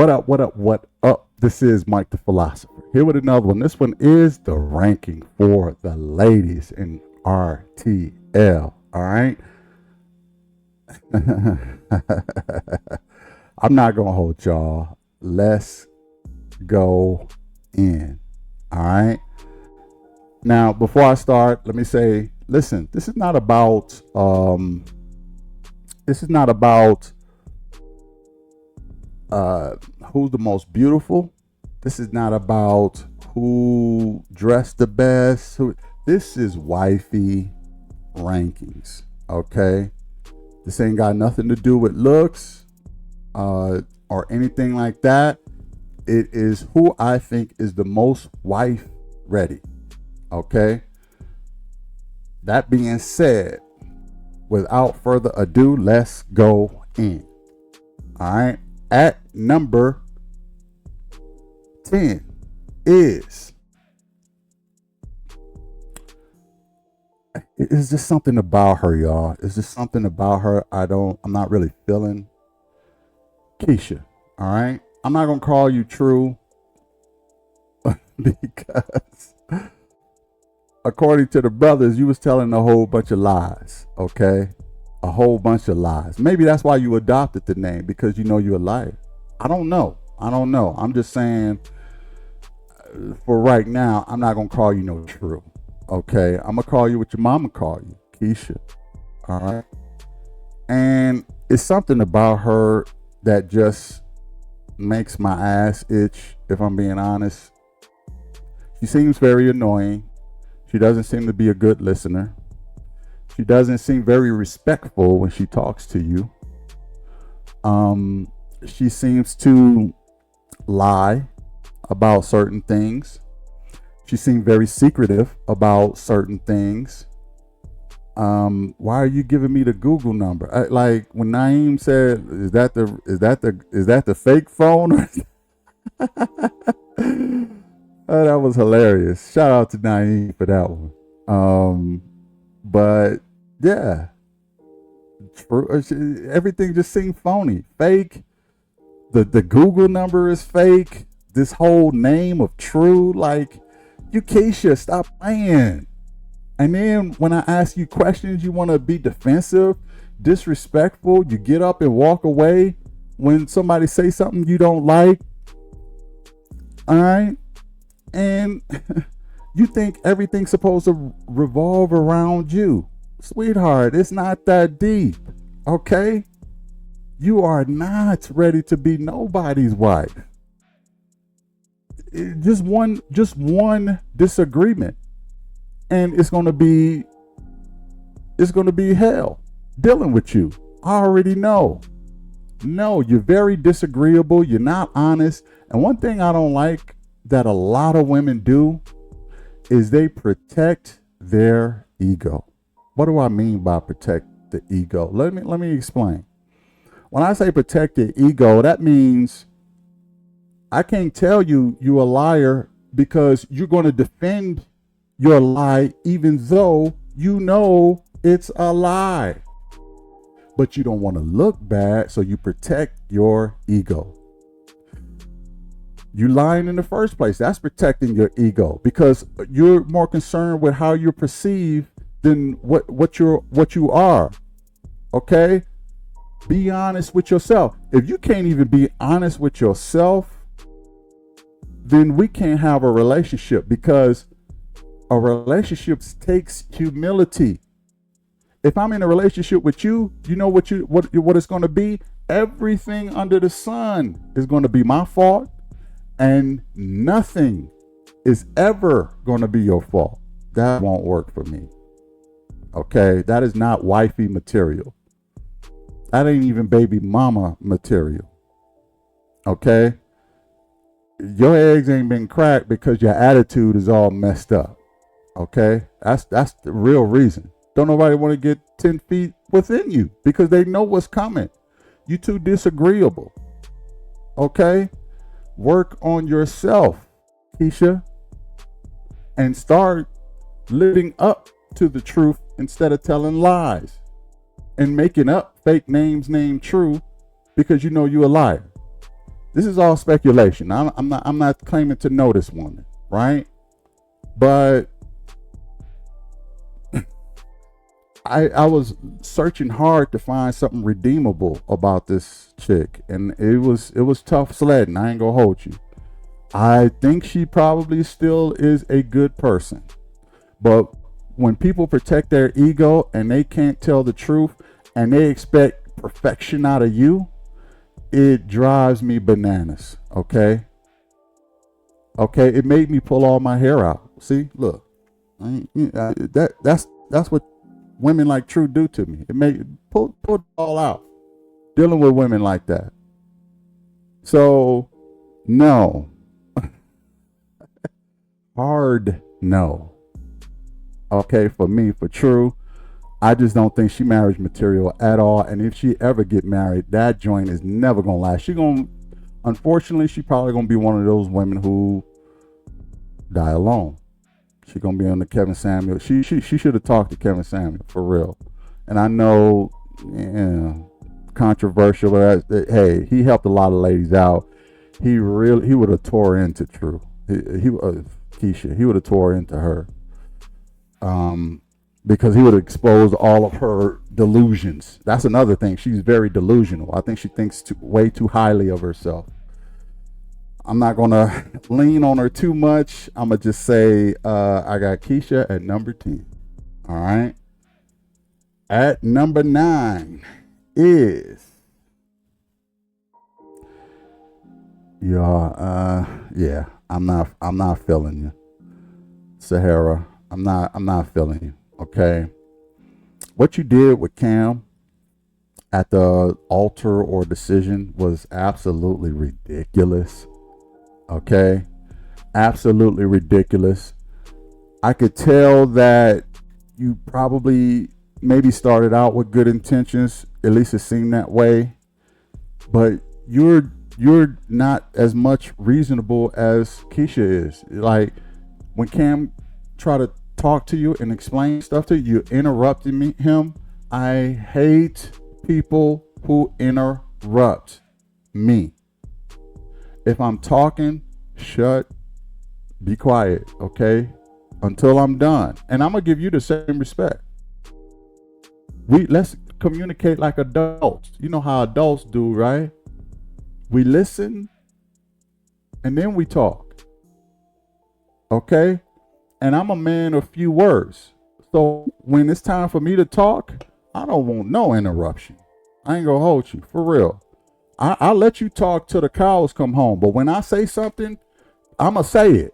What up? This is Mike the Philosopher. Here with another one. This one is the ranking for the ladies in RTL. All right. I'm not going to hold y'all. Let's go in. All right. Now, before I start, let me say, listen, this is not about who's the most beautiful. This is not about who dressed the best. This is wifey rankings. Okay. This ain't got nothing to do with looks or anything like that. It is who I think is the most wife ready. Okay. That being said, without further ado, let's go in. All right. At number 10 is, it's just something about her, y'all. It's just something about her I'm not really feeling. Keisha. All right. I'm not going to call you true because according to the brothers, you was telling a whole bunch of lies. Okay. A whole bunch of lies. Maybe that's why you adopted the name, because you know you're a liar. I don't know. I'm just saying, for right now, I'm not going to call you no true. Okay. I'm going to call you what your mama call you, Keisha. All right. And it's something about her that just makes my ass itch, if I'm being honest. She seems very annoying. She doesn't seem to be a good listener. She doesn't seem very respectful when she talks to you. She seems to lie about certain things. She seemed very secretive about certain things. Why are you giving me the Google number? Like when Naeem said, "Is that the fake phone?" Oh, that was hilarious. Shout out to Naeem for that one. But yeah, everything just seemed phony, fake. The Google number is fake. This whole name of true, like, you Keisha, stop playing. And then when I ask you questions, you want to be defensive, disrespectful. You get up and walk away when somebody say something you don't like. All right. And you think everything's supposed to revolve around you. Sweetheart, it's not that deep. Okay? You are not ready to be nobody's wife. Just one disagreement, and it's gonna be hell dealing with you. I already know. No, you're very disagreeable. You're not honest. And one thing I don't like that a lot of women do is they protect their ego. What do I mean by protect the ego? Let me explain. When I say protect your ego, that means I can't tell you a liar, because you're going to defend your lie even though you know it's a lie. But you don't want to look bad, so you protect your ego. You lying in the first place, that's protecting your ego, because you're more concerned with how you're perceived than what you are. Okay? Be honest with yourself. If you can't even be honest with yourself, then we can't have a relationship, because a relationship takes humility. If I'm in a relationship with you, you know what it's going to be? Everything under the sun is going to be my fault, and nothing is ever going to be your fault. That won't work for me. Okay? That is not wifey material. That ain't even baby mama material. Okay? Your eggs ain't been cracked because your attitude is all messed up. Okay? That's the real reason. Don't nobody want to get 10 feet within you, because they know what's coming. You too disagreeable. Okay? Work on yourself, Keisha, and start living up to the truth instead of telling lies and making up fake names named true because you know you're a liar. This is all speculation. I'm not claiming to know this woman, right? But I was searching hard to find something redeemable about this chick, and it was tough sledding. I ain't gonna hold you. I think she probably still is a good person, but when people protect their ego and they can't tell the truth and they expect perfection out of you, it drives me bananas. Okay, okay, it made me pull all my hair out. See, look, that's what women like True do to me. It made pull it all out. Dealing with women like that. So no, hard no. Okay, for me, for True, I just don't think she marriage material at all. And if she ever get married, that joint is never gonna last. Unfortunately, she probably gonna be one of those women who die alone. She gonna be on the Kevin Samuel. She should have talked to Kevin Samuel for real. And I know, yeah, controversial, but hey, he helped a lot of ladies out. He would have tore into True. Keisha. He would have tore into her. Because he would expose all of her delusions. That's another thing. She's very delusional. I think she thinks way too highly of herself. I'm not gonna lean on her too much. I'm gonna just say I got Keisha at number 10. All right. At number 9 is yeah. I'm not feeling you, Sahara. I'm not feeling you. Okay. What you did with Cam at the altar or decision was absolutely ridiculous. Okay. Absolutely ridiculous. I could tell that you probably maybe started out with good intentions. At least it seemed that way. But you're not as much reasonable as Keisha is. Like when Cam try to talk to you and explain stuff to you, you interrupted him. I hate people who interrupt me. If I'm talking, be quiet, okay? Until I'm done. And I'm gonna give you the same respect. Let's communicate like adults. You know how adults do, right? We listen and then we talk. Okay? And I'm a man of few words. So when it's time for me to talk, I don't want no interruption. I ain't gonna hold you, for real. I'll let you talk till the cows come home. But when I say something, I'm gonna say it.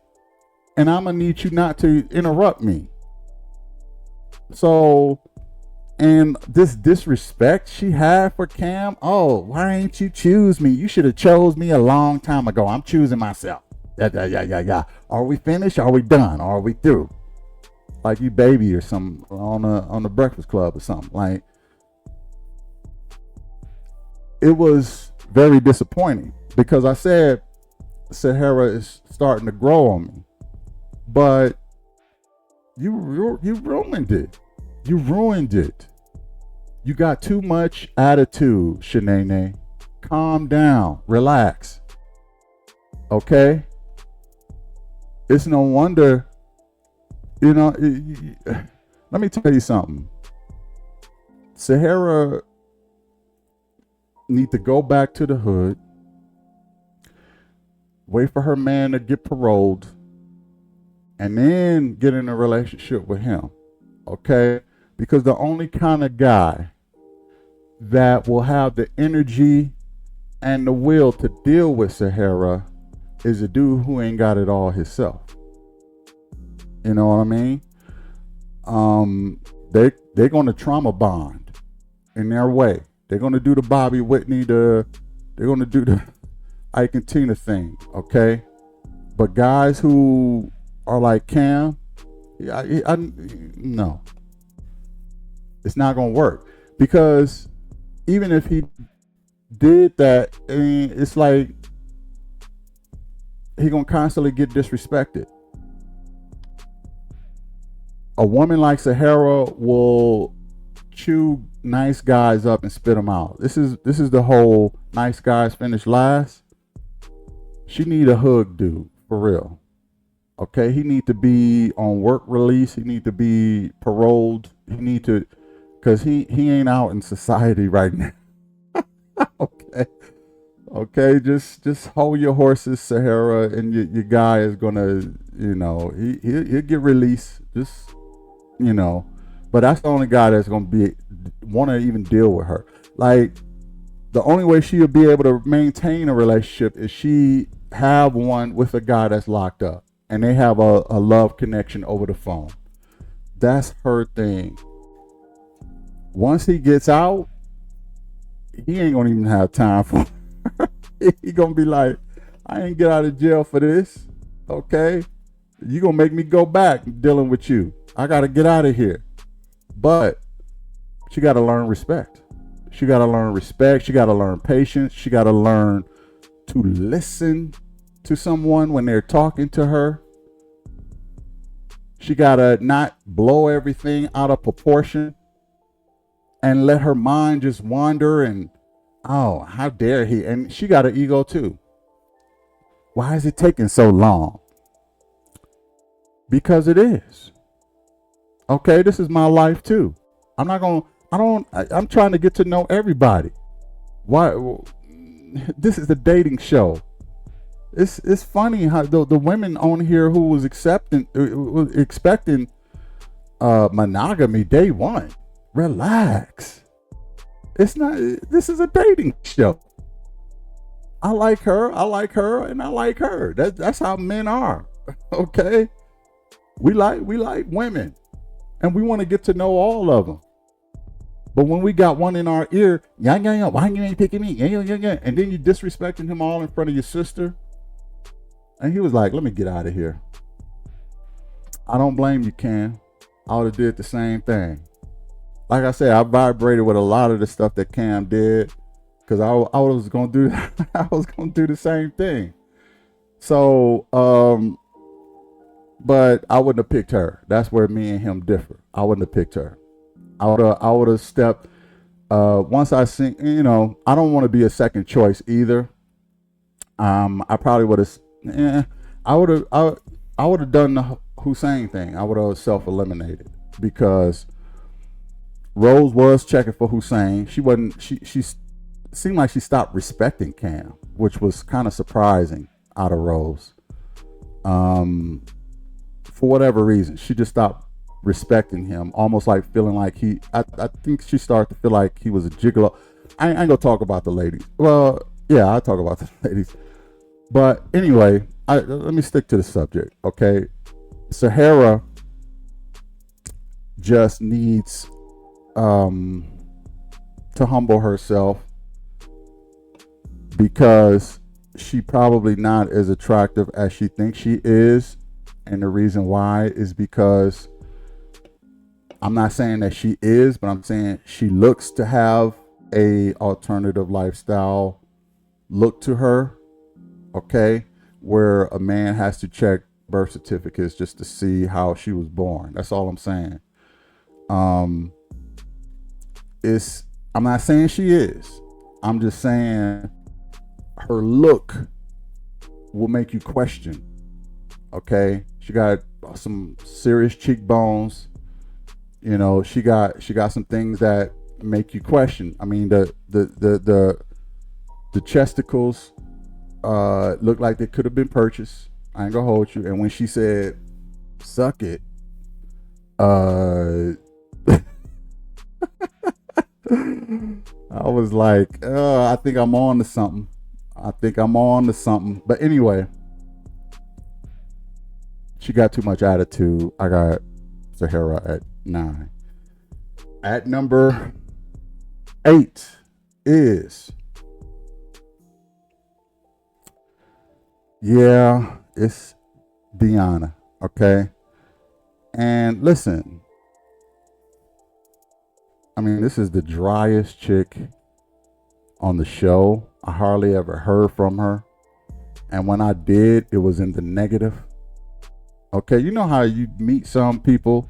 And I'm gonna need you not to interrupt me. So, and this disrespect she had for Cam, oh, why ain't you choose me? You should have chose me a long time ago. I'm choosing myself. Yeah. Are we finished? Are we done? Are we through? Like you baby or something on the Breakfast Club or something. Like, it was very disappointing because I said Sahara is starting to grow on me, but you ruined it. You ruined it. You got too much attitude, Shanae. Calm down. Relax. Okay? It's no wonder, let me tell you something. Sahara need to go back to the hood, wait for her man to get paroled, and then get in a relationship with him. Okay? Because the only kind of guy that will have the energy and the will to deal with Sahara is a dude who ain't got it all himself. You know what I mean? They're gonna trauma bond in their way. They're gonna do the Bobby Whitney, they're gonna do the Ike and Tina thing, okay? But guys who are like Cam, no, it's not gonna work. Because even if he did that, it's like he gonna constantly get disrespected. A woman like Sahara will chew nice guys up and spit them out. This is the whole nice guys finish last. She need a hug dude, for real. Okay, he need to be on work release. He need to be paroled. He need to, cause he ain't out in society right now. Okay, okay, just hold your horses, Sahara, and your guy is gonna, he'll get released. Just, you know, but that's the only guy that's gonna be want to even deal with her. Like, the only way she'll be able to maintain a relationship is she have one with a guy that's locked up and they have a love connection over the phone. That's her thing. Once he gets out, he ain't gonna even have time for her. He gonna be like, I ain't get out of jail for this. Okay? You gonna make me go back dealing with you. I gotta get out of here. But she gotta learn respect. She gotta learn respect. She gotta learn patience. She gotta learn to listen to someone when they're talking to her. She gotta not blow everything out of proportion and let her mind just wander and, oh, how dare he? And she got an ego too. Why is it taking so long? Because it is. Okay, this is my life too. I'm not gonna. I'm trying to get to know everybody. Why? This is the dating show. It's funny how the women on here who was expecting monogamy day one. Relax. It's not. This is a dating show. I like her, and I like her. That's how men are. Okay. We like women, and we want to get to know all of them. But when we got one in our ear, yeah, why you ain't picking me? Yeah, and then you disrespecting him all in front of your sister, and he was like, "Let me get out of here." I don't blame you, Cam. I would have did the same thing. Like I said, I vibrated with a lot of the stuff that Cam did, because I was gonna do I was gonna do the same thing. So, but I wouldn't have picked her. That's where me and him differ. I wouldn't have picked her. I would have stepped. Once I seen, I don't want to be a second choice either. I probably would have. I would have. I would have done the Hussein thing. I would have self-eliminated, because Rose was checking for Hussein. She wasn't. She seemed like she stopped respecting Cam, which was kind of surprising out of Rose. For whatever reason, she just stopped respecting him, almost like feeling like I think she started to feel like he was a gigolo. I ain't gonna talk about the ladies. Well, yeah, I'll talk about the ladies. But anyway, let me stick to the subject, okay? Sahara just needs to humble herself, because she probably not as attractive as she thinks she is. And the reason why is because, I'm not saying that she is, but I'm saying she looks to have a alternative lifestyle look to her, okay, where a man has to check birth certificates just to see how she was born. That's all I'm saying. I'm not saying she is. I'm just saying her look will make you question. Okay, she got some serious cheekbones. She got some things that make you question. I mean, the chesticles look like they could have been purchased. I ain't gonna hold you. And when she said "suck it," I was like, I think I'm on to something. But anyway, she got too much attitude. I got Sahara at 9. At number 8 is, it's Deanna. Okay. And listen, I mean, this is the driest chick on the show. I hardly ever heard from her. And when I did, it was in the negative. Okay, you know how you meet some people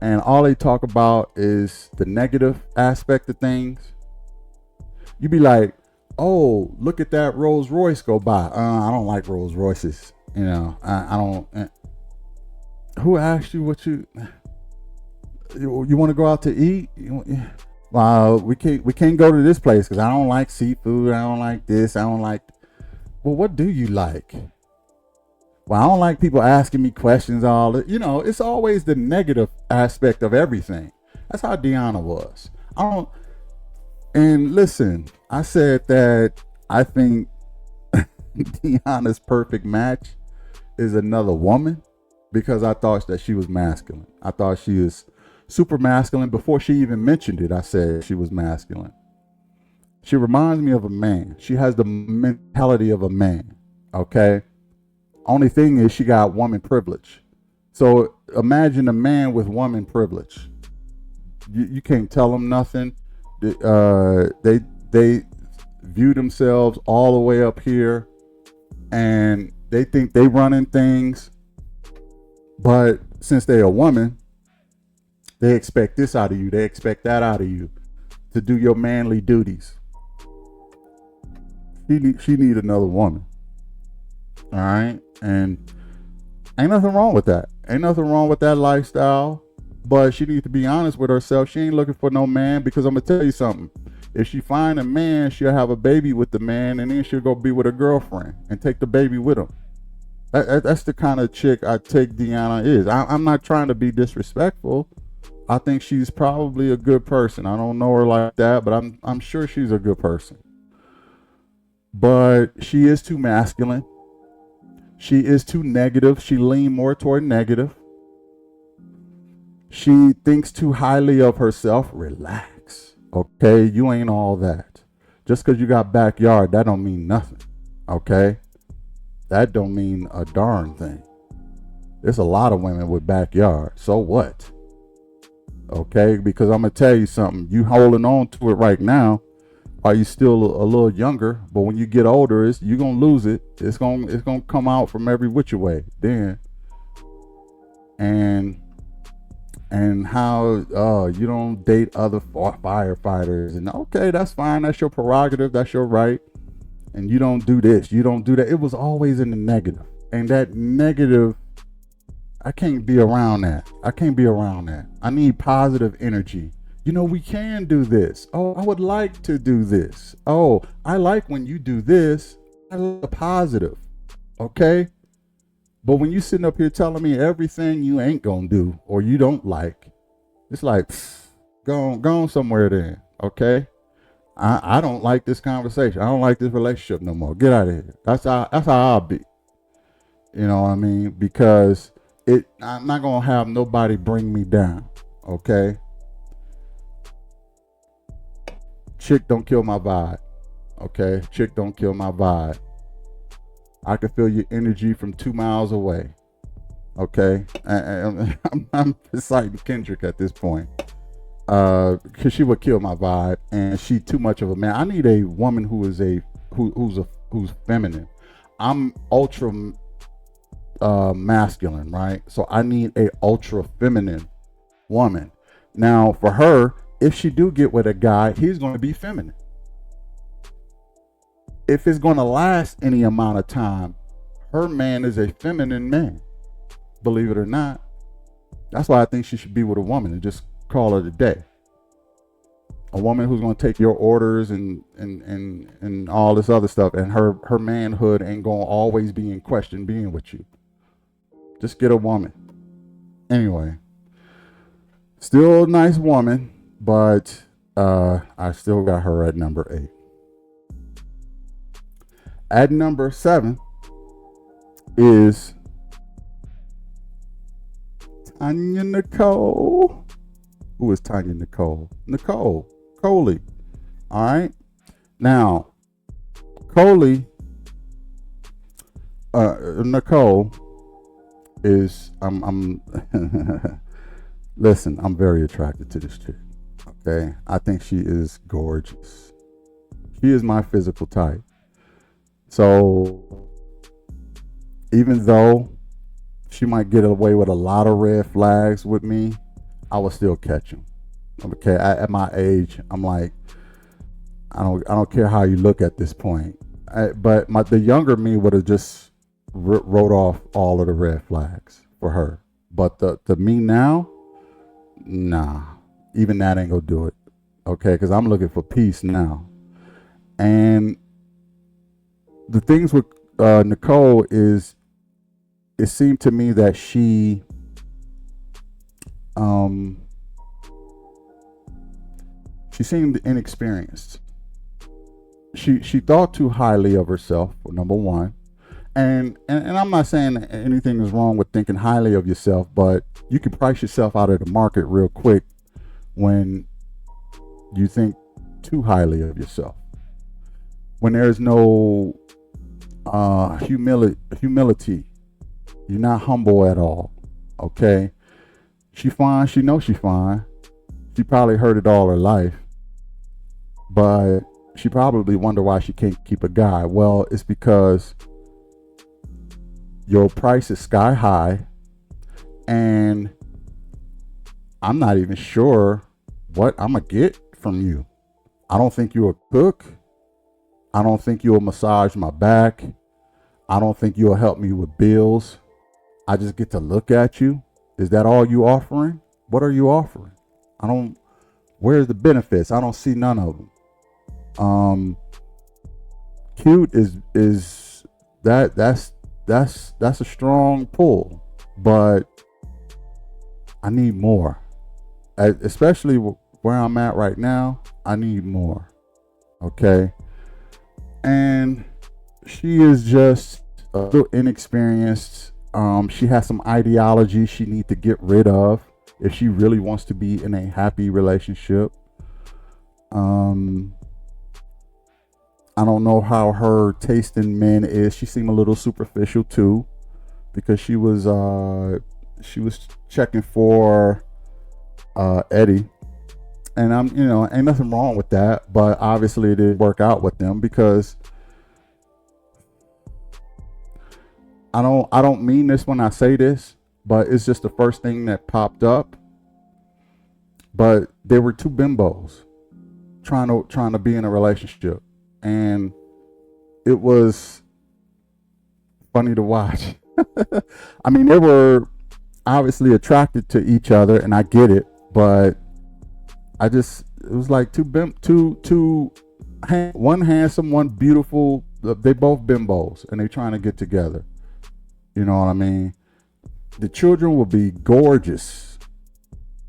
and all they talk about is the negative aspect of things? You be like, Oh, look at that Rolls Royce go by. I don't like Rolls Royces. I don't. Who asked you what you want to go out to eat? Well, we can't go to this place because I don't like seafood. I don't like this. I don't like. Well, what do you like? Well, I don't like people asking me questions. It's always the negative aspect of everything. That's how Deanna was. I don't. And listen, I said that I think Deanna's perfect match is another woman because I thought that she was masculine. I thought she is super masculine. Before she even mentioned it, I said she was masculine. She reminds me of a man. She has the mentality of a man. Okay. Only thing is she got woman privilege. So imagine a man with woman privilege. You can't tell them nothing. They view themselves all the way up here, and they think they running things. But since they're a woman, they expect this out of you. They expect that out of you to do your manly duties. She need another woman. All right, and ain't nothing wrong with that. Ain't nothing wrong with that lifestyle. But she needs to be honest with herself. She ain't looking for no man, because I'm gonna tell you something. If she find a man, she'll have a baby with the man, and then she'll go be with her girlfriend and take the baby with him. That's the kind of chick I take Deanna is. I'm not trying to be disrespectful. I think she's probably a good person. I don't know her like that, but I'm sure she's a good person. But she is too masculine. She is too negative. She leans more toward negative. She thinks too highly of herself. Relax. Okay? You ain't all that. Just because you got backyard, that don't mean nothing. Okay? That don't mean a darn thing. There's a lot of women with backyard. So what? Okay? Because I'm going to tell you something. You holding on to it right now while you still a little younger, but when you get older, you're going to lose it. It's going to come out from every which way then. And how you don't date other firefighters, and okay, that's fine, that's your prerogative, that's your right, and you don't do this, you don't do that. It was always in the negative, and that negative, I can't be around that. I need positive energy. We can do this. Oh, I would like to do this. Oh, I like when you do this. I like the positive. Okay. But when you sitting up here telling me everything you ain't gonna do or you don't like, it's like, go on somewhere then, okay? I don't like this conversation. I don't like this relationship no more. Get out of here. That's how I'll be. You know what I mean? Because I'm not gonna have nobody bring me down, okay? Chick don't kill my vibe, okay? Chick don't kill my vibe. I can feel your energy from 2 miles away. Okay, I'm reciting Kendrick at this point, because she would kill my vibe, and she too much of a man. I need a woman who's feminine. I'm ultra masculine, right? So I need a ultra feminine woman. Now, for her, if she do get with a guy, he's going to be feminine. If it's going to last any amount of time, her man is a feminine man. Believe it or not. That's why I think she should be with a woman and just call it a day. A woman who's going to take your orders and all this other stuff, and her manhood ain't going to always be in question being with you. Just get a woman. Anyway, still a nice woman, but I still got her at number 8. At number 7 is Tanya Nicole. Who is Tanya Nicole? Nicole Coley. All right. Now, Coley, Nicole is I'm listen, I'm very attracted to this chick. Okay. I think she is gorgeous. She is my physical type. So even though she might get away with a lot of red flags with me, I will still catch them. Okay, at my age, I'm like, I don't care how you look at this point. But the younger me would have just wrote off all of the red flags for her. But the me now, nah, even that ain't gonna do it. Okay, because I'm looking for peace now. And the things with Nicole is, it seemed to me that um she seemed inexperienced. She thought too highly of herself, number one. And I'm not saying anything is wrong with thinking highly of yourself, but you can price yourself out of the market real quick when you think too highly of yourself. When there's no humility, you're not humble at all. Okay, she fine. She knows she fine. She probably heard it all her life, but she probably wonder why she can't keep a guy. Well, it's because your price is sky high, and I'm not even sure what I'm gonna get from you. I don't think you're a cook. I don't think you'll massage my back. I don't think you'll help me with bills. I just get to look at you. Is that all you offering? What are you offering? I don't. Where's the benefits? I don't see none of them. Cute is that's a strong pull, but I need more. Especially where I'm at right now, I need more. Okay, and she is just a little inexperienced. She has some ideology she needs to get rid of if she really wants to be in a happy relationship. I don't know how her taste in men is. She seemed a little superficial too, because she was checking for Eddie, and ain't nothing wrong with that. But obviously, it didn't work out with them because I don't mean this when I say this, but it's just the first thing that popped up. But there were two bimbos trying to be in a relationship, and it was funny to watch. I mean, they were obviously attracted to each other, and I get it, but it was like one handsome, one beautiful. They both bimbos, and they trying to get together. You know what I mean? The children will be gorgeous,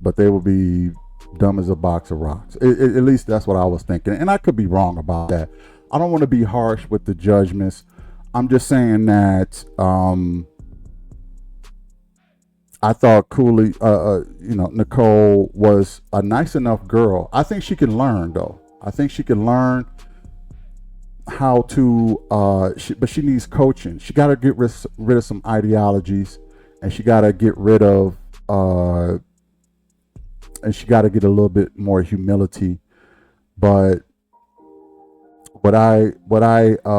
but they will be dumb as a box of rocks. At least that's what I was thinking, and I could be wrong about that. I don't want to be harsh with the judgments. I'm just saying that I thought Cooley, Nicole was a nice enough girl. I think she can learn, though. I think she can learn how to, but she needs coaching. She got to get rid of some ideologies, and she got to get rid of, and she got to get a little bit more humility. But would I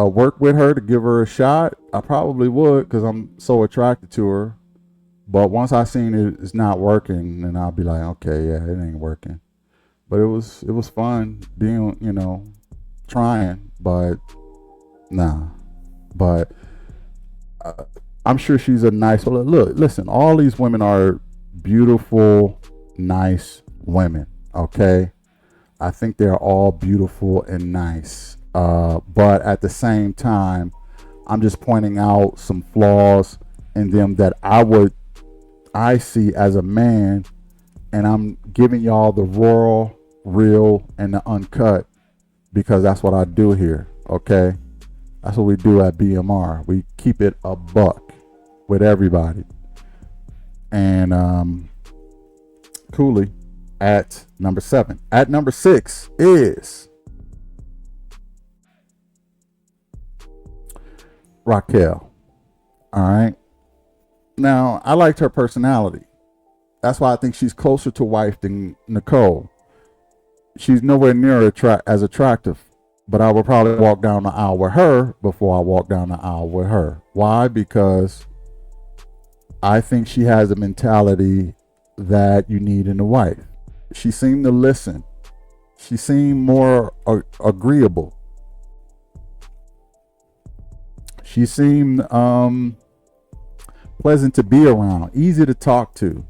work with her to give her a shot? I probably would, because I'm so attracted to her. But once I seen it's not working, then I'll be like, okay, yeah, it ain't working. But it was fun being, trying, but nah. But I'm sure she's a nice. Look, listen, all these women are beautiful, nice women. Okay, I think they're all beautiful and nice. But at the same time, I'm just pointing out some flaws in them that I see as a man, and I'm giving y'all the raw, real, and the uncut, because that's what I do here. Okay, that's what we do at BMR. We keep it a buck with everybody. And Cooley at number 7. At number 6 is Raquel. All right. Now, I liked her personality. That's why I think she's closer to wife than Nicole. She's nowhere near as attractive, but I would probably walk down the aisle with her before I walk down the aisle with her. Why? Because I think she has a mentality that you need in a wife. She seemed to listen. She seemed more agreeable. She seemed pleasant to be around, easy to talk to.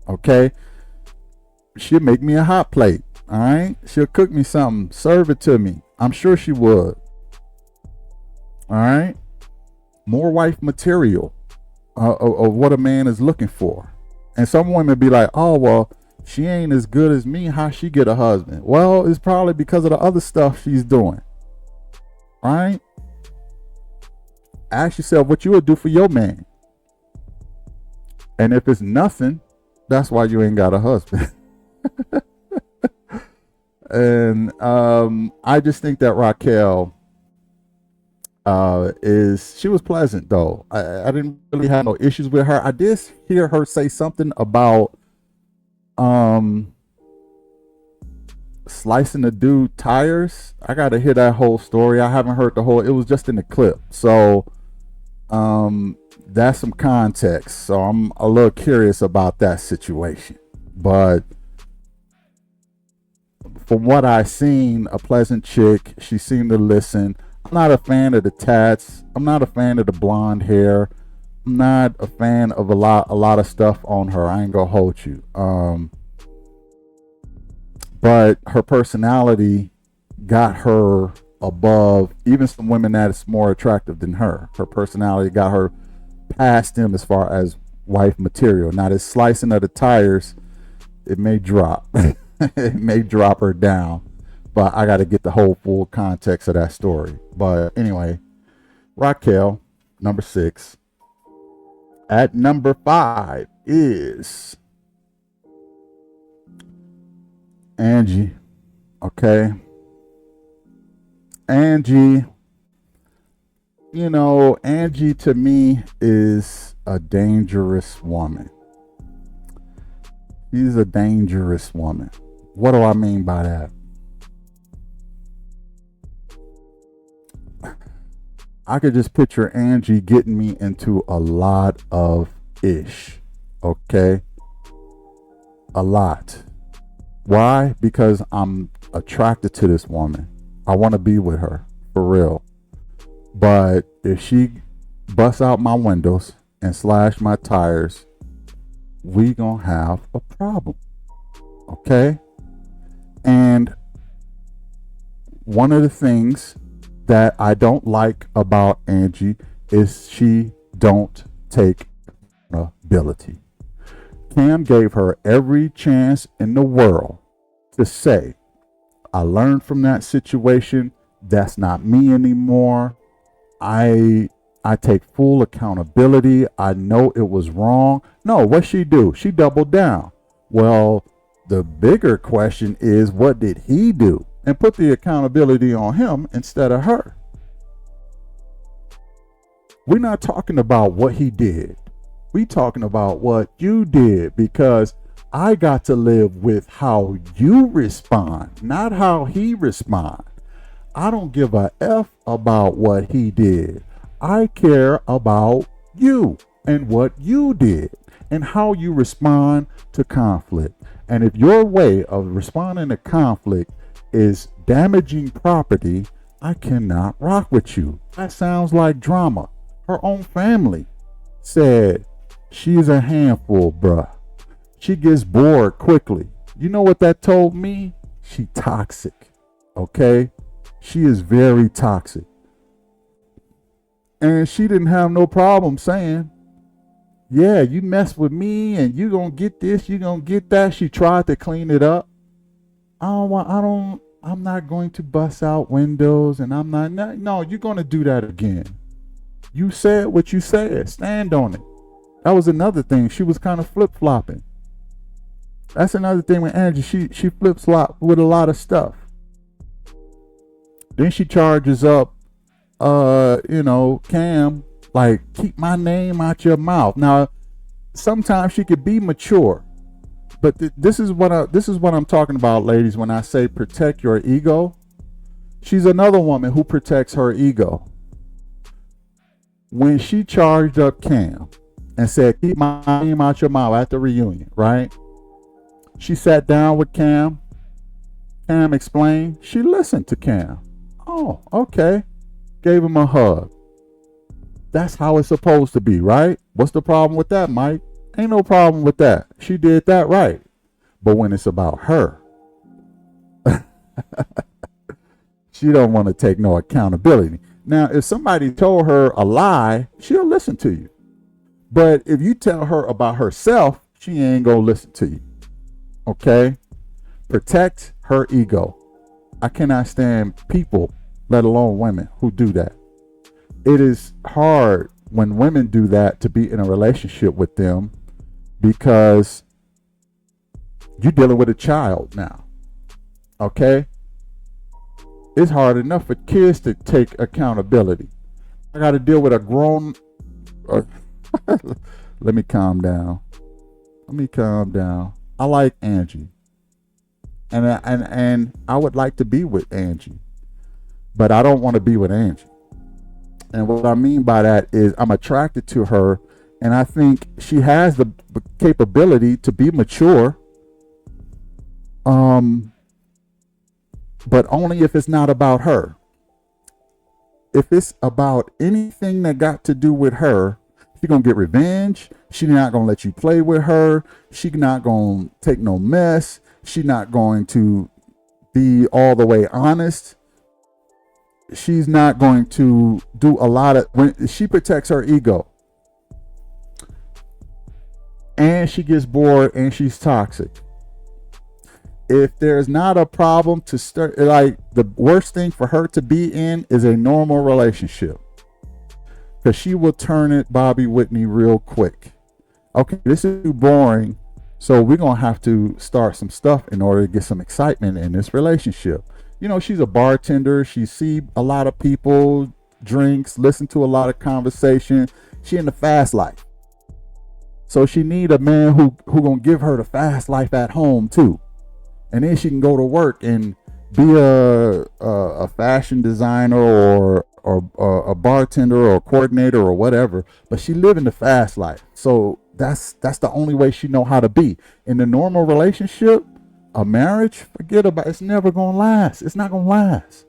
Okay, she'll make me a hot plate. All right, she'll cook me something, serve it to me. I'm sure she would. All right, more wife material of what a man is looking for. And some women be like, "Oh well, she ain't as good as me. How she get a husband?" Well, it's probably because of the other stuff she's doing. All right. Ask yourself what you would do for your man. And if it's nothing, that's why you ain't got a husband. And I just think that Raquel she was pleasant though. I didn't really have no issues with her. I did hear her say something about slicing the dude tires. I gotta hear that whole story. I haven't heard the whole. It was just in the clip, so that's some context. So I'm a little curious about that situation. But from what I seen, a pleasant chick. She seemed to listen. I'm not a fan of the tats. I'm not a fan of the blonde hair. I'm not a fan of a lot of stuff on her. I ain't gonna hold you. But her personality got her above even some women that's more attractive than her. Her personality got her past them as far as wife material. Now this slicing of the tires, it may drop. It may drop her down. But I got to get the whole full context of that story. But anyway, Raquel, number 6. At number 5 is Angie. Okay. Angie, Angie to me is a dangerous woman. She's a dangerous woman. What do I mean by that? I could just picture Angie getting me into a lot of ish. Okay? A lot. Why? Because I'm attracted to this woman. I want to be with her. For real. But if she busts out my windows and slash my tires, we gonna have a problem. Okay? And one of the things that I don't like about Angie is she don't take accountability. Cam gave her every chance in the world to say, I learned from that situation. That's not me anymore. I take full accountability. I know it was wrong. No, what she do? She doubled down. Well, the bigger question is, what did he do? And put the accountability on him instead of her. We're not talking about what he did. We talking about what you did, because I got to live with how you respond, not how he respond. I don't give a F about what he did. I care about you and what you did and how you respond to conflict. And if your way of responding to conflict is damaging property, I cannot rock with you. That sounds like drama. Her own family said she's a handful, bruh. She gets bored quickly. You know what that told me? She toxic. Okay? She is very toxic. And she didn't have no problem saying, yeah, you mess with me and you gonna get this, you gonna get that. She tried to clean it up. I'm not going to bust out windows, and no, you're going to do that again. You said what you said. Stand on it. That was another thing. She was kind of flip-flopping. That's another thing with Angie. She flip-flop with a lot of stuff. Then she charges up, Cam, like, keep my name out your mouth. Now, sometimes she could be mature. But this is what I'm talking about, ladies, when I say protect your ego. She's another woman who protects her ego. When she charged up Cam and said, keep my name out your mouth at the reunion, right? She sat down with Cam Cam explained. She listened to Cam. Oh, okay. Gave him a hug. That's how it's supposed to be, right? What's the problem with that, Mike? Ain't no problem with that. She did that right. But when it's about her, she don't want to take no accountability. Now, if somebody told her a lie, she'll listen to you. But if you tell her about herself, she ain't gonna listen to you. Okay? Protect her ego. I cannot stand people, let alone women, who do that. It is hard when women do that to be in a relationship with them because you're dealing with a child now. Okay? It's hard enough for kids to take accountability. I got to deal with a grown. Let me calm down. I like Angie, and I would like to be with Angie, but I don't want to be with Angie. And what I mean by that is I'm attracted to her, and I think she has the capability to be mature. But only if it's not about her. If it's about anything that got to do with her, she's gonna get revenge. She's not gonna let you play with her. She's not gonna take no mess. She's not going to be all the way honest. She's not going to do a lot of, when she protects her ego. And she gets bored and she's toxic. If there's not a problem to start, like the worst thing for her to be in is a normal relationship. Because she will turn it Bobby Whitney real quick. Okay, this is too boring. So we're going to have to start some stuff in order to get some excitement in this relationship. You know, she's a bartender. She see a lot of people, drinks, listen to a lot of conversation. She in the fast life. So she need a man who going to give her the fast life at home too. And then she can go to work and be a fashion designer or a bartender or a coordinator or whatever. But she living the fast life. So that's the only way she know how to be. In the normal relationship, a marriage, forget about it. It's never gonna last. It's not gonna last.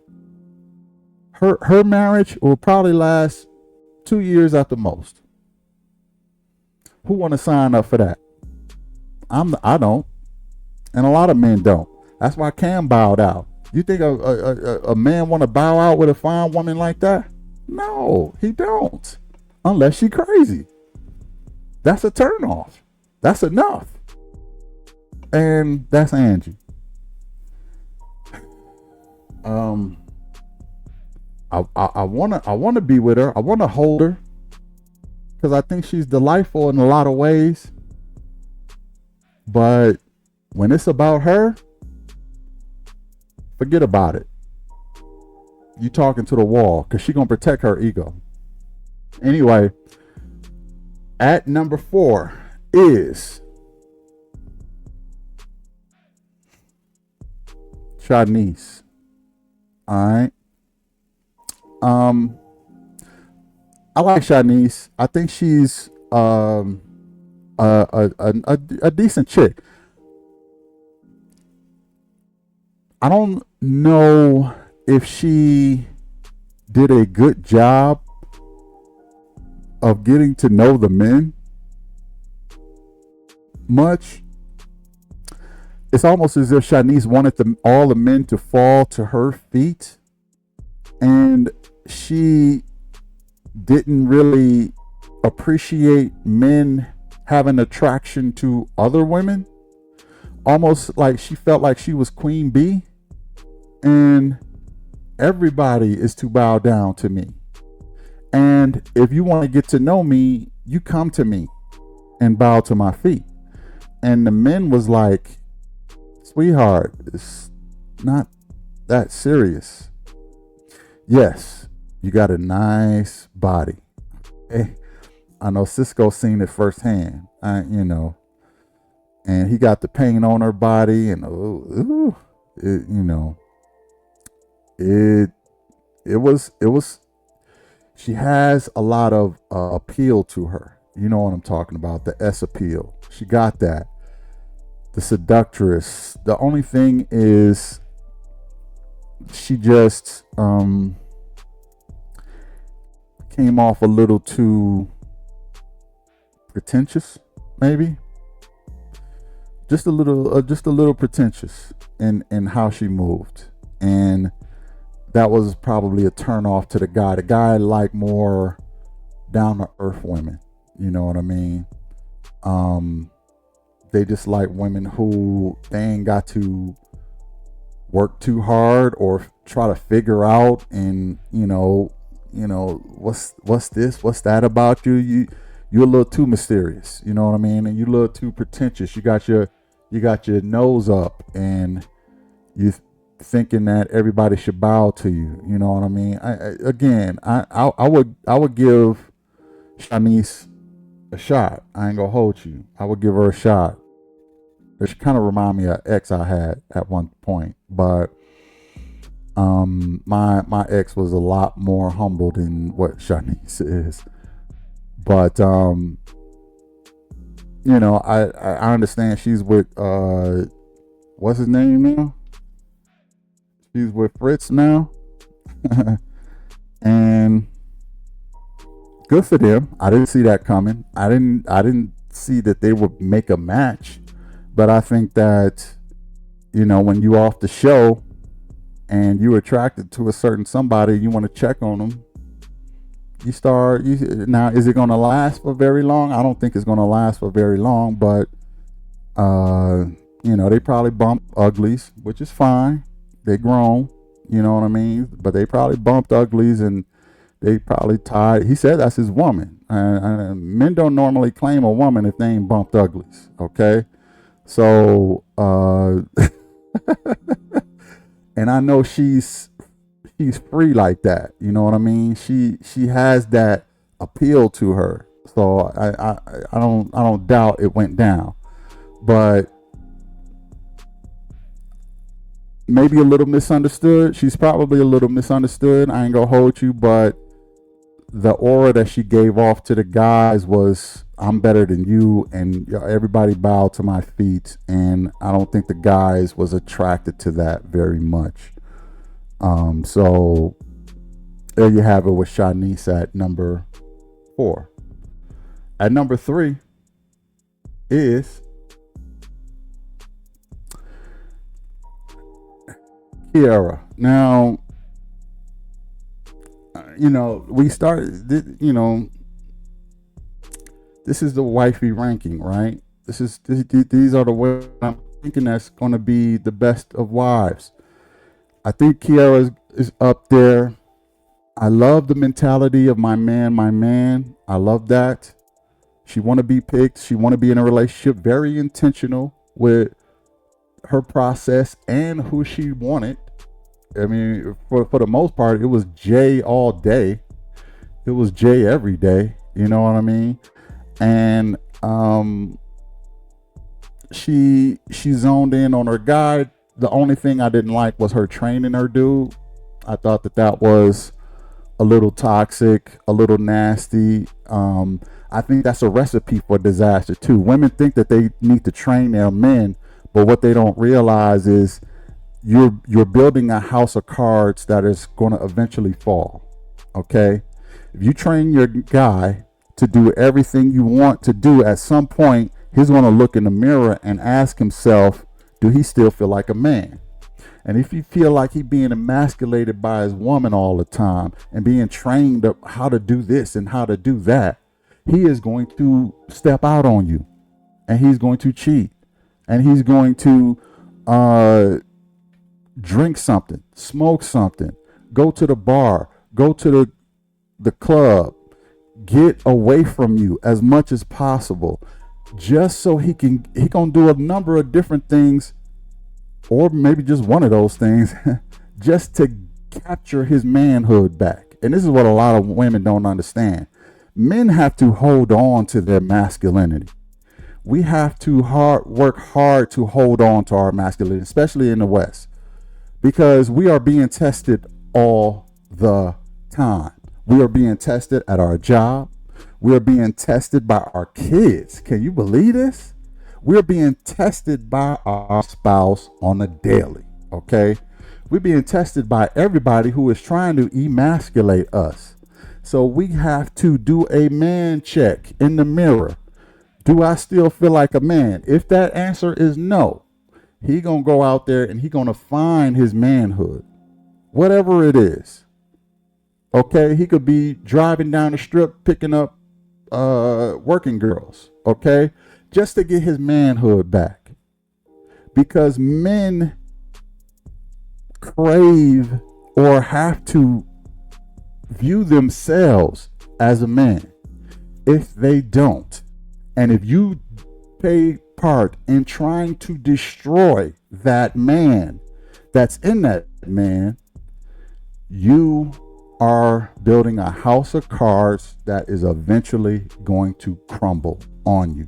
Her marriage will probably last 2 years at the most. Who want to sign up for that? I don't. And a lot of men don't. That's why Cam bowed out. You think a man want to bow out with a fine woman like that? No, he don't. Unless she crazy. That's a turnoff. That's enough. And that's Angie. I wanna be with her. I wanna hold her. Because I think she's delightful in a lot of ways. But when it's about her, forget about it. You talking to the wall because she's going to protect her ego. Anyway, at number 4 is Shanice. All right. I like Shanice. I think she's a decent chick. I don't know if she did a good job of getting to know the men much. It's almost as if Shanice wanted all the men to fall to her feet, and she didn't really appreciate men having attraction to other women. Almost like she felt like she was Queen Bee. And everybody is to bow down to me. And if you want to get to know me, you come to me and bow to my feet. And the men was like, sweetheart, it's not that serious. Yes, you got a nice body. Hey, I know Cisco seen it firsthand. And he got the paint on her body, and it was. She has a lot of appeal to her. You know what I'm talking about, the S appeal. She got that. The seductress. The only thing is, she just came off a little too pretentious, maybe just a little pretentious in how she moved, and that was probably a turn off to the guy. The guy liked more down to earth women. You know what I mean? Um, they just like women who they ain't got to work too hard or try to figure out, and what's this, what's that about you. You're a little too mysterious. You know what I mean? And you're a little too pretentious. You got your nose up, and you thinking that everybody should bow to you. You know what I mean? I would give Shanice a shot. I ain't gonna hold you. I would give her a shot. She kind of remind me of ex I had at one point, but my ex was a lot more humble than what Shanice is. But I understand she's with what's his name now? She's with Fritz now. And good for them. I didn't see that coming. I didn't see that they would make a match. But I think that, when you off the show and you're attracted to a certain somebody, you want to check on them. Now, is it going to last for very long? I don't think it's going to last for very long, but they probably bump uglies, which is fine. They grown, you know what I mean? But they probably bumped uglies, and they probably tied. He said that's his woman. Men don't normally claim a woman if they ain't bumped uglies, okay? So, and I know she's free like that. You know what I mean? She has that appeal to her. So I don't doubt it went down, but maybe a little misunderstood. She's probably a little misunderstood. I ain't gonna hold you, but the aura that she gave off to the guys was, I'm better than you, and everybody bowed to my feet. And I don't think the guys was attracted to that very much. So there you have it with Shanice at number 4. At number 3 is Kiara. Now, we started, this is the wifey ranking, right? These are the way I'm thinking that's going to be the best of wives. I think Kiara is up there. I love the mentality of my man, my man. I love that. She want to be picked. She want to be in a relationship. Very intentional with her process and who she wanted. I mean, for the most part, it was Jay all day. It was Jay every day. You know what I mean? And she zoned in on her guy. The only thing I didn't like was her training her dude. I thought that was a little toxic, a little nasty. I think that's a recipe for disaster too. Women think that they need to train their men, but what they don't realize is you're building a house of cards that is going to eventually fall. Okay? If you train your guy to do everything you want to do, at some point he's going to look in the mirror and ask himself, do he still feel like a man? And if you feel like he's being emasculated by his woman all the time and being trained up how to do this and how to do that, he is going to step out on you, and he's going to cheat, and he's going to drink something, smoke something, go to the bar, go to the club, get away from you as much as possible, just so he gonna do a number of different things, or maybe just one of those things, just to capture his manhood back. And this is what a lot of women don't understand. Men have to hold on to their masculinity. We have to work hard to hold on to our masculinity, especially in the West, because we are being tested all the time. We are being tested at our job. We are being tested by our kids. Can you believe this? We're being tested by our spouse on a daily. Okay. We're being tested by everybody who is trying to emasculate us. So we have to do a man check in the mirror. Do I still feel like a man? If that answer is no, he gonna go out there and he gonna find his manhood, whatever it is. Okay, he could be driving down the strip picking up working girls. Okay, just to get his manhood back, because men crave or have to view themselves as a man. If they don't, and if you take part in trying to destroy that man that's in that man, you are building a house of cards that is eventually going to crumble on you.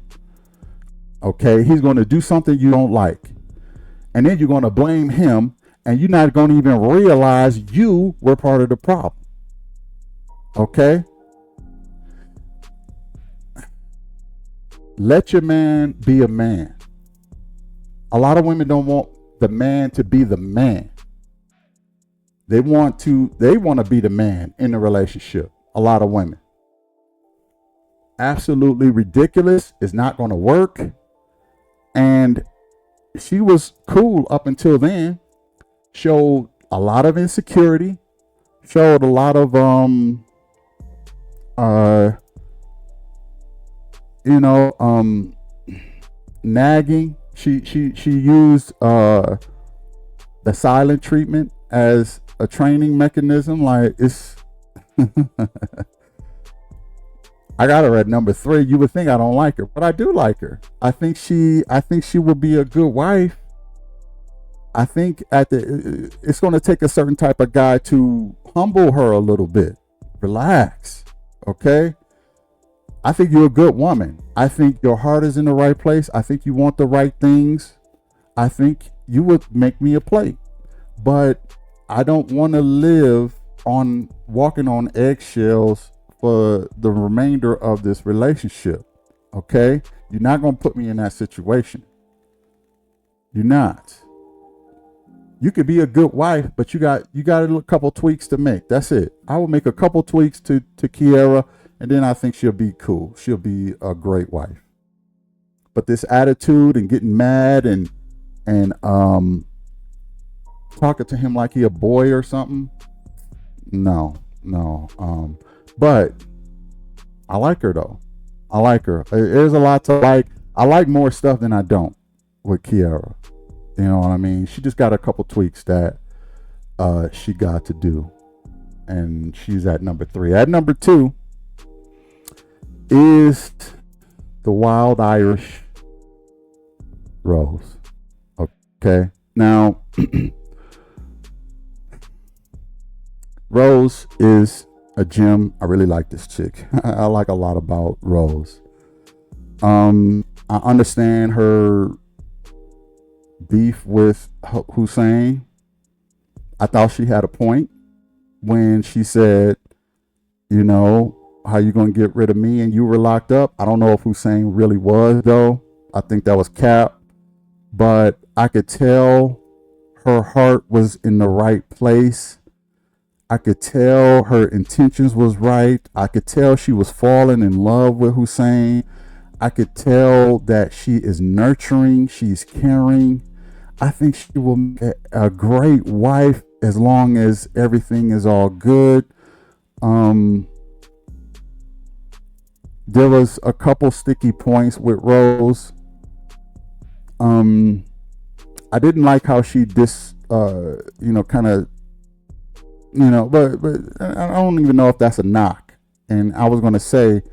Okay, he's going to do something you don't like, and then you're going to blame him, and you're not going to even realize you were part of the problem. Okay, let your man be a man. A lot of women don't want the man to be the man. They want to be the man in the relationship. A lot of women. Absolutely ridiculous. It's not going to work. And she was cool up until then. Showed a lot of insecurity. Showed a lot of nagging. She used the silent treatment as a training mechanism. Like, it's I got her at number 3. You would think I don't like her, but I do like her. I think she will be a good wife. I think it's going to take a certain type of guy to humble her a little bit. Relax, okay? I think you're a good woman. I think your heart is in the right place. I think you want the right things. I think you would make me a plate. But I don't want to live on walking on eggshells for the remainder of this relationship. Okay? You're not going to put me in that situation. You're not. You could be a good wife, but you got a couple tweaks to make. That's it. I will make a couple tweaks to Kiara, and then I think she'll be cool. She'll be a great wife. But this attitude and getting mad and talking to him like he a boy or something, no. But I like her though. I like her. There's a lot to like. I like more stuff than I don't with Kiara. You know what I mean? She just got a couple tweaks that she got to do. And she's at number 3. At number 2 is the Wild Irish Rose. Okay. Now, Rose is a gem. I really like this chick. I like a lot about Rose. I understand her beef with Hussein. I thought she had a point when she said, you know, how you gonna get rid of me and you were locked up? I don't know if Hussein really was though. I think that was cap. But I could tell her heart was in the right place. I could tell her intentions was right. I could tell she was falling in love with Hussein. I could tell that she is nurturing, she's caring. I think she will make a great wife as long as everything is all good. There was a couple sticky points with Rose. I didn't like how she but I don't even know if that's a knock. And I was gonna say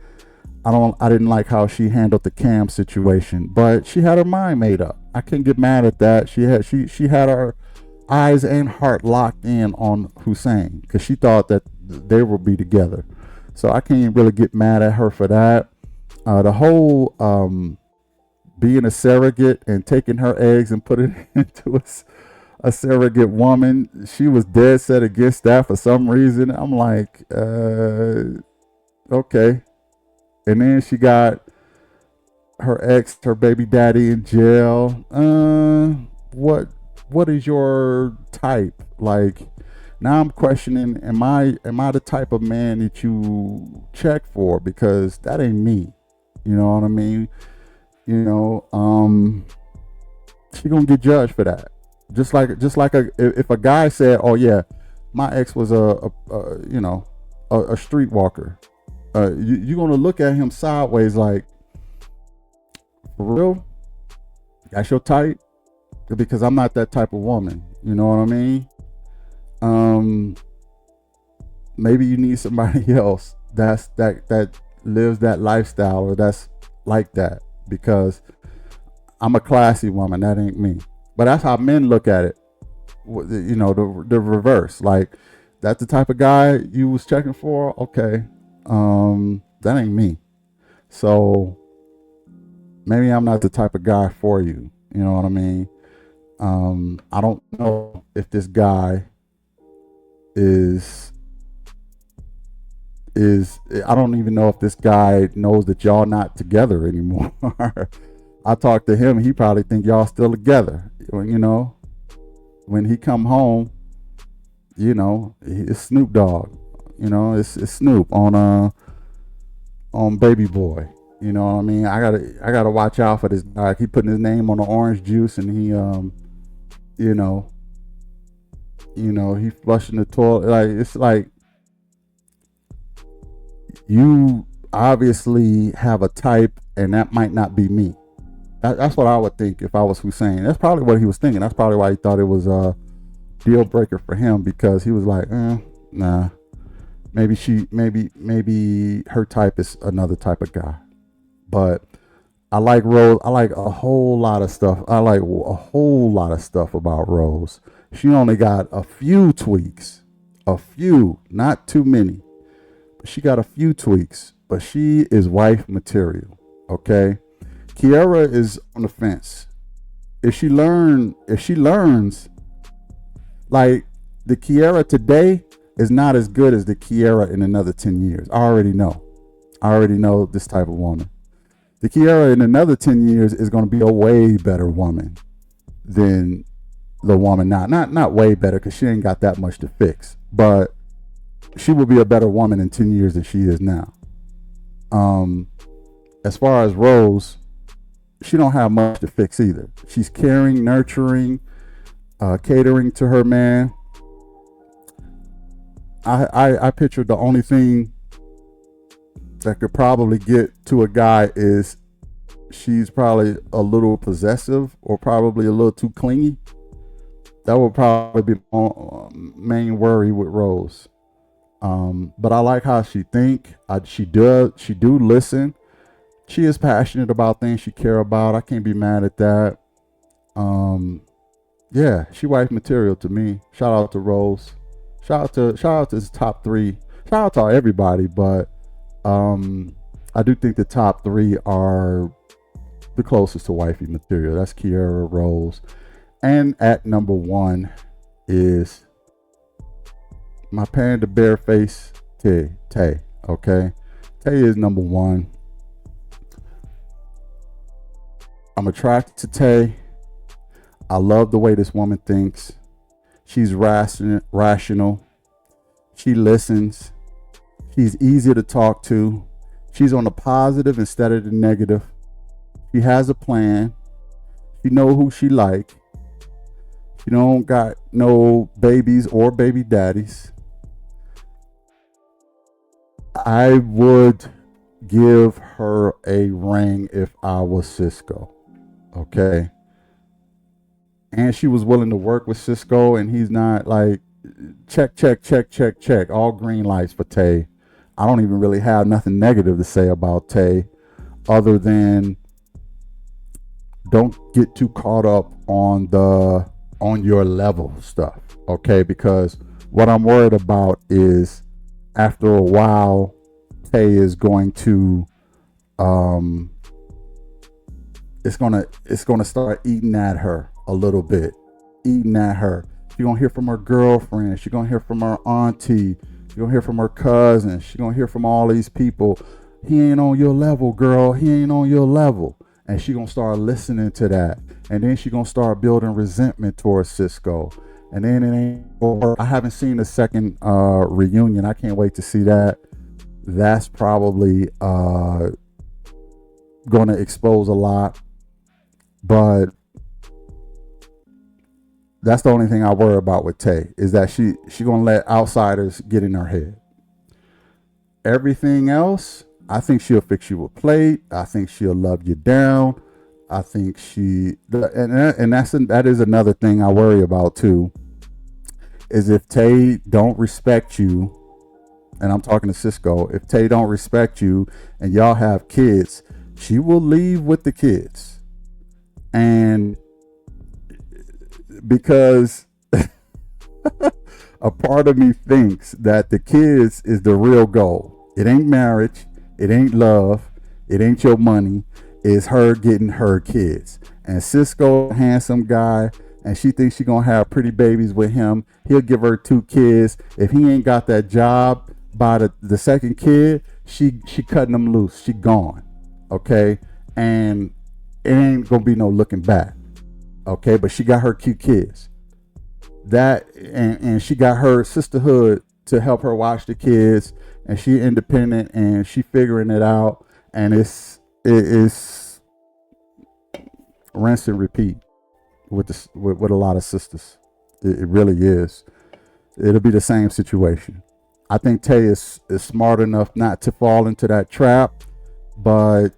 I didn't like how she handled the Cam situation, but she had her mind made up. I can't get mad at that. She had her eyes and heart locked in on Hussein because she thought that they would be together. So I can't really get mad at her for that. The whole being a surrogate and taking her eggs and putting it into a surrogate woman, she was dead set against that for some reason. I'm like, okay. And then she got her baby daddy in jail. What what is your type? Like, now I'm questioning, am I the type of man that you check for? Because that ain't me. You know what I mean? You know, she gonna get judged for that. Just like if a guy said, "Oh yeah, my ex was a streetwalker," you gonna look at him sideways like, for real? That's your type? Because I'm not that type of woman. You know what I mean? Um, Maybe you need somebody else that lives that lifestyle or that's like that. Because I'm a classy woman. That ain't me. But that's how men look at it. You know, the reverse. Like, that's the type of guy you was checking for. Okay, that ain't me. So maybe I'm not the type of guy for you. You know what I mean? I don't know if this guy is is I don't even know if this guy knows that y'all not together anymore. I talked to him, he probably think y'all still together. You know, when he come home, you know, it's Snoop Dogg. You know, it's Snoop on Baby Boy. You know what I mean? I gotta watch out for this guy. He putting his name on the orange juice and he you know he flushing the toilet. Like, it's like, you obviously have a type and that might not be me. That's what I would think if I was Hussein. That's probably what he was thinking. That's probably why he thought it was a deal breaker for him, because he was like, nah, maybe her type is another type of guy. But I like Rose. I like a whole lot of stuff. I like a whole lot of stuff about Rose. She only got a few tweaks, a few, not too many. But she got a few tweaks, but she is wife material. Okay, Kiara is on the fence. If she learns, like, the Kiara today is not as good as the Kiara in another 10 years. I already know. I already know this type of woman. The Kiara in another 10 years is going to be a way better woman than the woman now. Not way better, because she ain't got that much to fix. But she will be a better woman in 10 years than she is now. As far as Rose, she don't have much to fix either. She's caring, nurturing, catering to her man. I picture the only thing that could probably get to a guy is she's probably a little possessive or probably a little too clingy. That would probably be my main worry with Rose. But I like how she think. She do listen. She is passionate about things she care about. I can't be mad at that. Yeah, she wife material to me. Shout out to Rose. Shout out to his top three. Shout out to everybody, but I do think the top three are the closest to wifey material. That's Kiara, Rose, and at number one is my panda bear face Tay. Okay, Tay is number one. I'm attracted to Tay. I love the way this woman thinks. She's rational. She listens. She's easy to talk to. She's on the positive instead of the negative. She has a plan. She know who she like. She don't got no babies or baby daddies. I would give her a ring if I was Cisco. Okay. And she was willing to work with Cisco, and he's not like, check. All green lights for Tay. I don't even really have nothing negative to say about Tay other than don't get too caught up on your level stuff. Okay, because what I'm worried about is after a while Tay is going to it's gonna start eating at her a little bit. Eating at her. You're gonna hear from her girlfriend, she's gonna hear from her auntie, you're gonna hear from her cousin, she's gonna hear from all these people. He ain't on your level, girl. He ain't on your level. And she gonna start listening to that. and then she gonna start building resentment towards Cisco, and then it ain't gonna work. I haven't seen the second reunion. I can't wait to see that. That's probably gonna expose a lot, but that's the only thing I worry about with Tay, is that she gonna let outsiders get in her head. Everything else, I think she'll fix you a plate. I think she'll love you down. I think that is another thing I worry about too, is if Tay don't respect you, and I'm talking to Cisco, if Tay don't respect you and y'all have kids, she will leave with the kids. And because a part of me thinks that the kids is the real goal. It ain't marriage, it ain't love, it ain't your money, it's her getting her kids. And Cisco, handsome guy, and she thinks she gonna have pretty babies with him. He'll give her 2 kids. If he ain't got that job by the second kid, she cutting him loose. She gone. Okay? And it ain't gonna be no looking back. Okay, but she got her cute kids. And she got her sisterhood to help her watch the kids, and she independent and she figuring it out, and it's rinse and repeat with a lot of sisters. It really is. It'll be the same situation. I think Tay is smart enough not to fall into that trap, but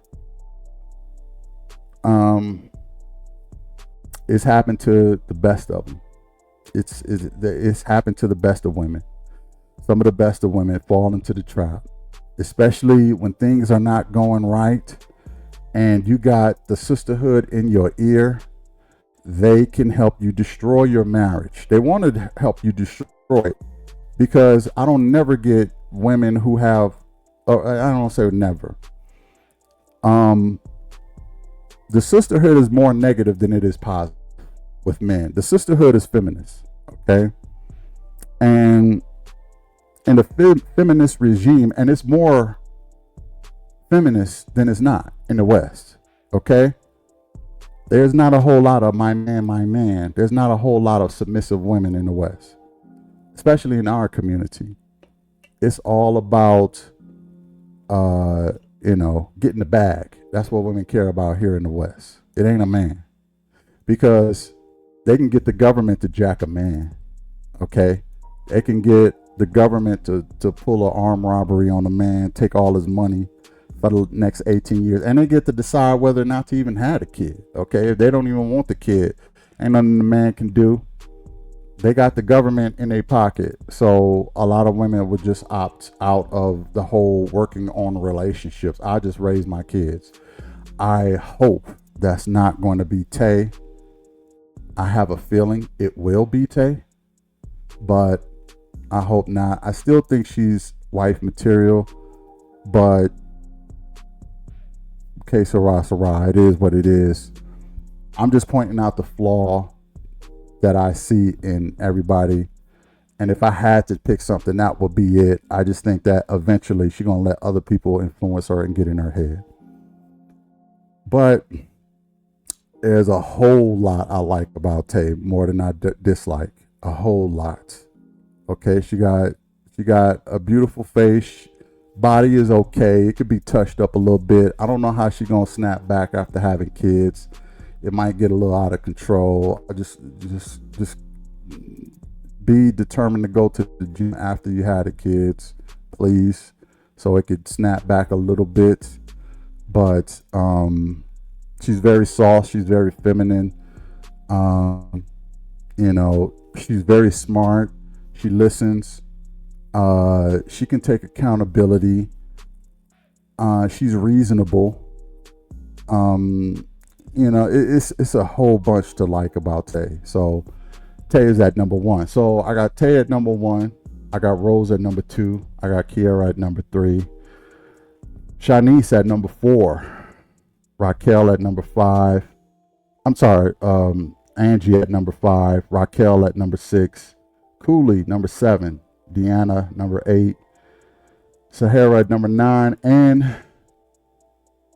it's happened to the best of them. It's happened to the best of women. Some of the best of women fall into the trap, especially when things are not going right and you got the sisterhood in your ear. They can help you destroy your marriage. They want to help you destroy it, because I don't never get women who have, I don't say never. The sisterhood is more negative than it is positive with men. The sisterhood is feminist, okay? And in the feminist regime, and it's more feminist than it's not in the West, okay? There's not a whole lot of my man, my man. There's not a whole lot of submissive women in the West, especially in our community. It's all about, getting the bag. That's what women care about here in the West. It ain't a man, because they can get the government to jack a man, okay? They can get the government to pull an armed robbery on a man, take all his money for the next 18 years, and they get to decide whether or not to even have a kid, okay? If they don't even want the kid, ain't nothing the man can do. They got the government in their pocket. So a lot of women would just opt out of the whole working on relationships. I just raise my kids. I hope that's not going to be Tay. I have a feeling it will be Tay, but I hope not. I still think she's wife material, but que sera, it is what it is. I'm just pointing out the flaw that I see in everybody. And if I had to pick something, that would be it. I just think that eventually she's going to let other people influence her and get in her head. But there's a whole lot I like about Tay, more than I dislike. A whole lot. Okay, she got a beautiful face. Body is okay. It could be touched up a little bit. I don't know how she's going to snap back after having kids. It might get a little out of control. Just be determined to go to the gym after you had the kids, please, so it could snap back a little bit. But she's very soft. She's very feminine. She's very smart. She listens. She can take accountability. She's reasonable. It's a whole bunch to like about Tay. So Tay is at number 1. So I got Tay at number 1. I got Rose at number 2. I got Kiara at number 3. Shanice at number 4. Raquel at number 5. I'm sorry, Angie at number 5. Raquel at number 6. Cooley, number 7. Deanna, number 8. Sahara at number 9. And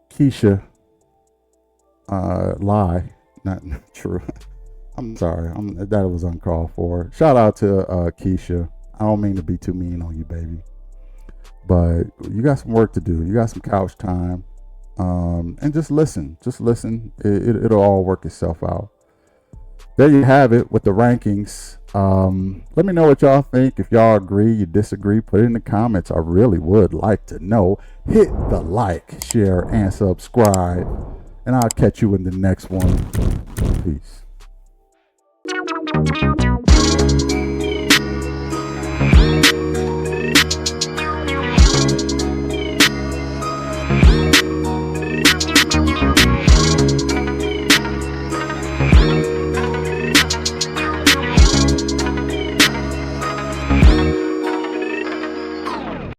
Keisha, Not true. I'm sorry. That was uncalled for. Shout out to Keisha. I don't mean to be too mean on you, baby, but you got some work to do. You got some couch time, and just listen. Just listen. It'll all work itself out. There you have it with the rankings. Let me know what y'all think. If y'all agree, you disagree, put it in the comments. I really would like to know. Hit the like, share, and subscribe. And I'll catch you in the next one. Peace.